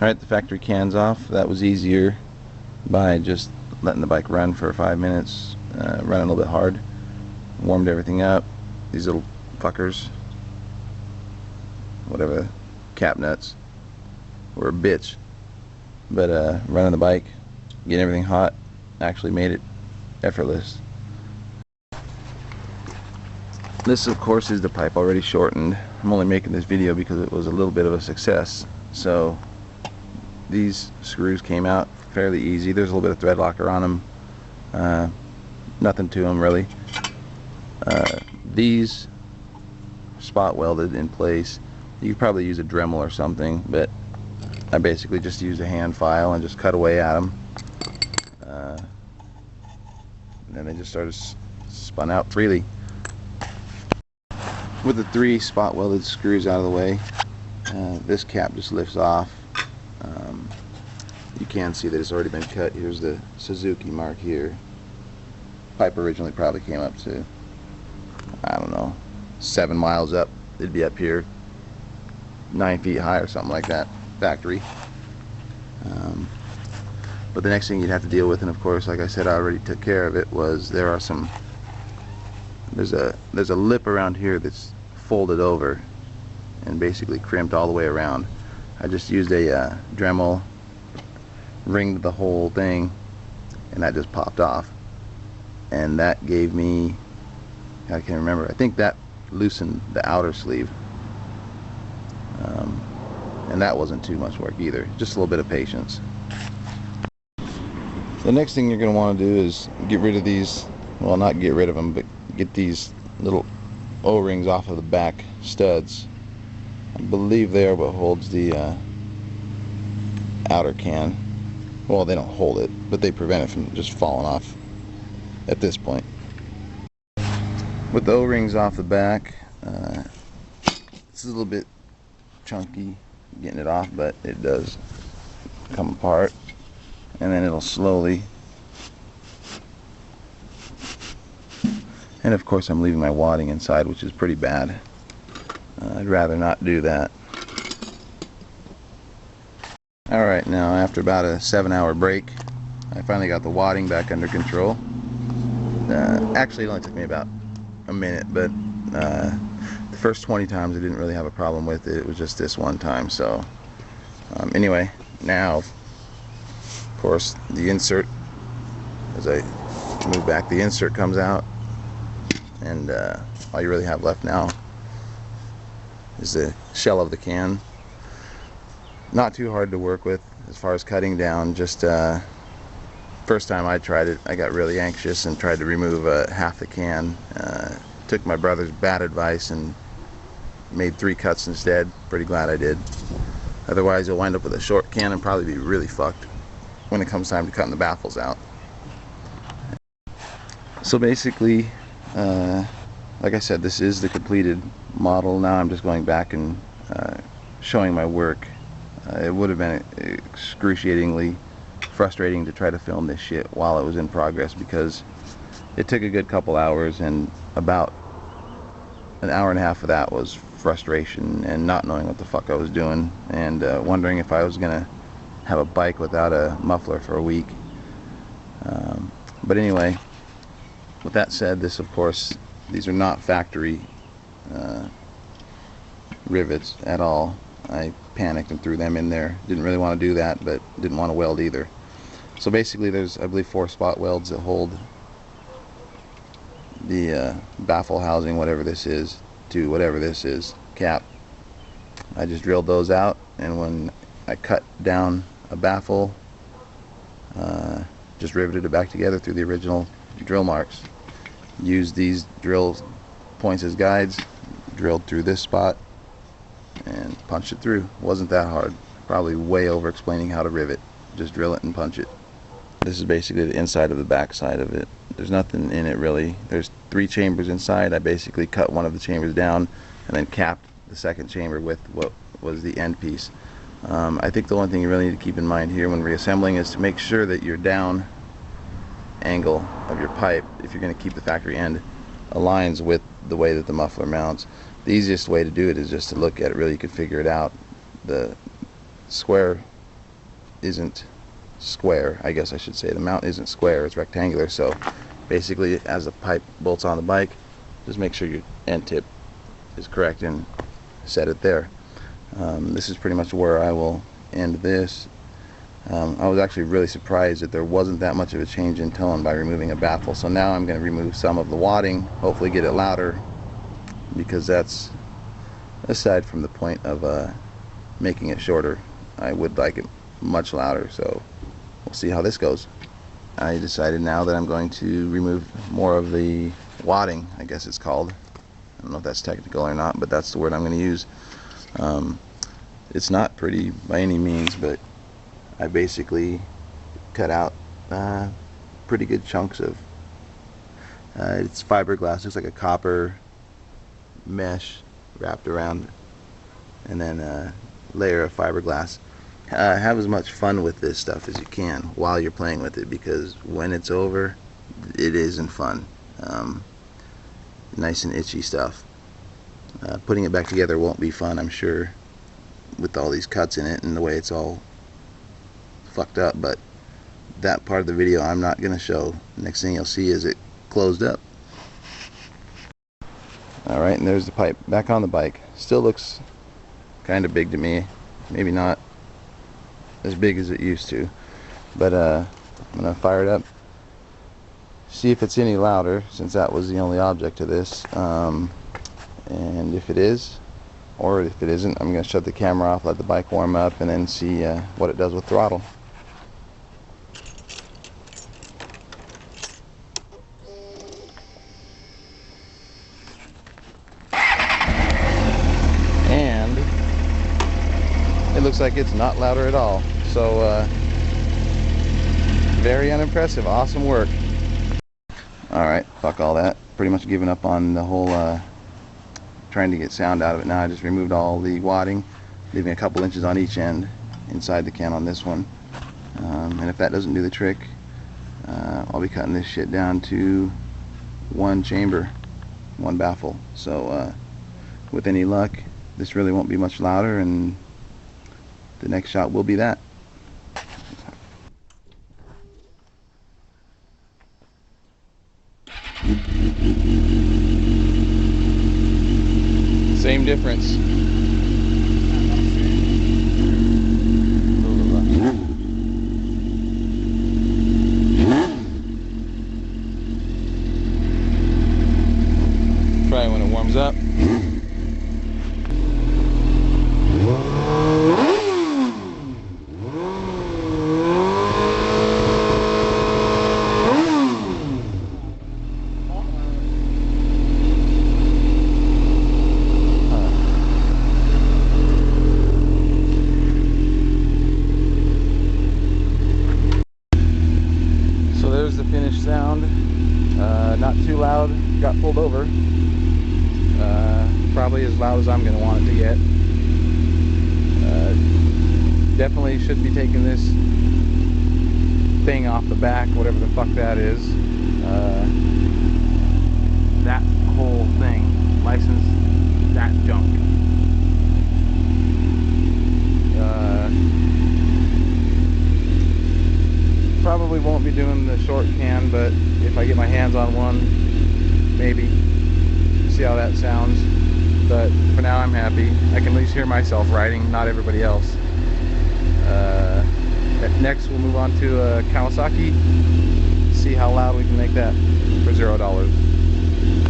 Alright, the factory can's off. That was easier by just letting the bike run for 5 minutes, running a little bit hard. Warmed everything up. These little fuckers, whatever, cap nuts, were a bitch. But running the bike, getting everything hot, actually made it effortless. This, of course, is the pipe already shortened. I'm only making this video because it was a little bit of a success. So these screws came out fairly easy. There's a little bit of thread locker on them. Nothing to them really. These spot welded in place. You could probably use a Dremel or something, but I basically just used a hand file and just cut away at them. And then they just started spun out freely. With the 3 spot welded screws out of the way, this cap just lifts off. You can see that it's already been cut. Here's the Suzuki mark here. Pipe originally probably came up to, I don't know, 7 miles up. It'd be up here 9 feet high or something like that, factory. But the next thing you'd have to deal with, and of course, like I said, I already took care of it, was there's a lip around here that's folded over and basically crimped all the way around. I just used a Dremel, ringed the whole thing, and that just popped off. And that gave me, I can't remember, I think that loosened the outer sleeve. And that wasn't too much work either, just a little bit of patience. The next thing you're going to want to do is get rid of these, well, not get rid of them, but get these little O-rings off of the back studs. I believe they are what holds the outer can. Well, they don't hold it, but they prevent it from just falling off at this point. With the O-rings off the back, it's a little bit chunky getting it off, but it does come apart, and then it'll slowly, and of course I'm leaving my wadding inside, which is pretty bad. I'd rather not do that. Alright, now after about a 7-hour break, I finally got the wadding back under control. Actually, it only took me about a minute, but the first 20 times I didn't really have a problem with it. It was just this one time. So anyway, now of course the insert, as I move back, the insert comes out, and all you really have left now is the shell of the can. Not too hard to work with as far as cutting down. Just first time I tried it, I got really anxious and tried to remove half the can. Took my brother's bad advice and made 3 cuts instead. Pretty glad I did. Otherwise you'll wind up with a short can and probably be really fucked when it comes time to cutting the baffles out. So basically, like I said, this is the completed model. Now I'm just going back and showing my work. It would have been excruciatingly frustrating to try to film this shit while it was in progress, because it took a good couple hours, and about an hour and a half of that was frustration and not knowing what the fuck I was doing, and wondering if I was gonna have a bike without a muffler for a week. But anyway, with that said, this, of course, these are not factory rivets at all. I panicked and threw them in there. Didn't really want to do that, but didn't want to weld either. So basically there's, I believe, 4 spot welds that hold the baffle housing, whatever this is, to whatever this is, cap. I just drilled those out, and when I cut down a baffle, just riveted it back together through the original drill marks. Used these drill points as guides, drilled through this spot, and punched it through. Wasn't that hard. Probably way over explaining how to rivet. Just drill it and punch it. This is basically the inside of the back side of it. There's nothing in it really. There's 3 chambers inside. I basically cut one of the chambers down and then capped the second chamber with what was the end piece. I think the only thing you really need to keep in mind here when reassembling is to make sure that your down angle of your pipe, if you're going to keep the factory end, aligns with the way that the muffler mounts. The easiest way to do it is just to look at it. Really, you can figure it out. The square isn't square, I guess I should say. The mount isn't square, it's rectangular. So basically, as the pipe bolts on the bike, just make sure your end tip is correct and set it there. This is pretty much where I will end this. I was actually really surprised that there wasn't that much of a change in tone by removing a baffle. So now I'm going to remove some of the wadding, hopefully get it louder, because that's, aside from the point of making it shorter, I would like it much louder. So we'll see how this goes. I decided now that I'm going to remove more of the wadding, I guess it's called. I don't know if that's technical or not, but that's the word I'm going to use. It's not pretty by any means, but I basically cut out pretty good chunks of it's fiberglass. Looks like a copper mesh wrapped around, and then a layer of fiberglass. Have as much fun with this stuff as you can while you're playing with it, because when it's over, it isn't fun. Nice and itchy stuff. Putting it back together won't be fun, I'm sure, with all these cuts in it and the way it's all fucked up, but that part of the video I'm not going to show. Next thing you'll see is it closed up. Alright, and there's the pipe back on the bike. Still looks kind of big to me. Maybe not as big as it used to, but I'm going to fire it up, see if it's any louder, since that was the only object to this. And if it is, or if it isn't, I'm going to shut the camera off, let the bike warm up, and then see what it does with throttle. And it looks like it's not louder at all. So very unimpressive. Awesome work. Alright, fuck all that. Pretty much given up on the whole trying to get sound out of it now. I just removed all the wadding, leaving a couple inches on each end inside the can on this one. And if that doesn't do the trick, I'll be cutting this shit down to one chamber, one baffle. So with any luck, this really won't be much louder, and the next shot will be that. Same difference. Try it when it warms up. Sound, not too loud, got pulled over, probably as loud as I'm going to want it to get. Definitely should be taking this thing off the back, whatever the fuck that is. That whole thing, license that junk. Probably won't be doing the short can, but if I get my hands on one, maybe. See how that sounds. But for now I'm happy. I can at least hear myself riding, not everybody else. Next we'll move on to Kawasaki. See how loud we can make that for $0.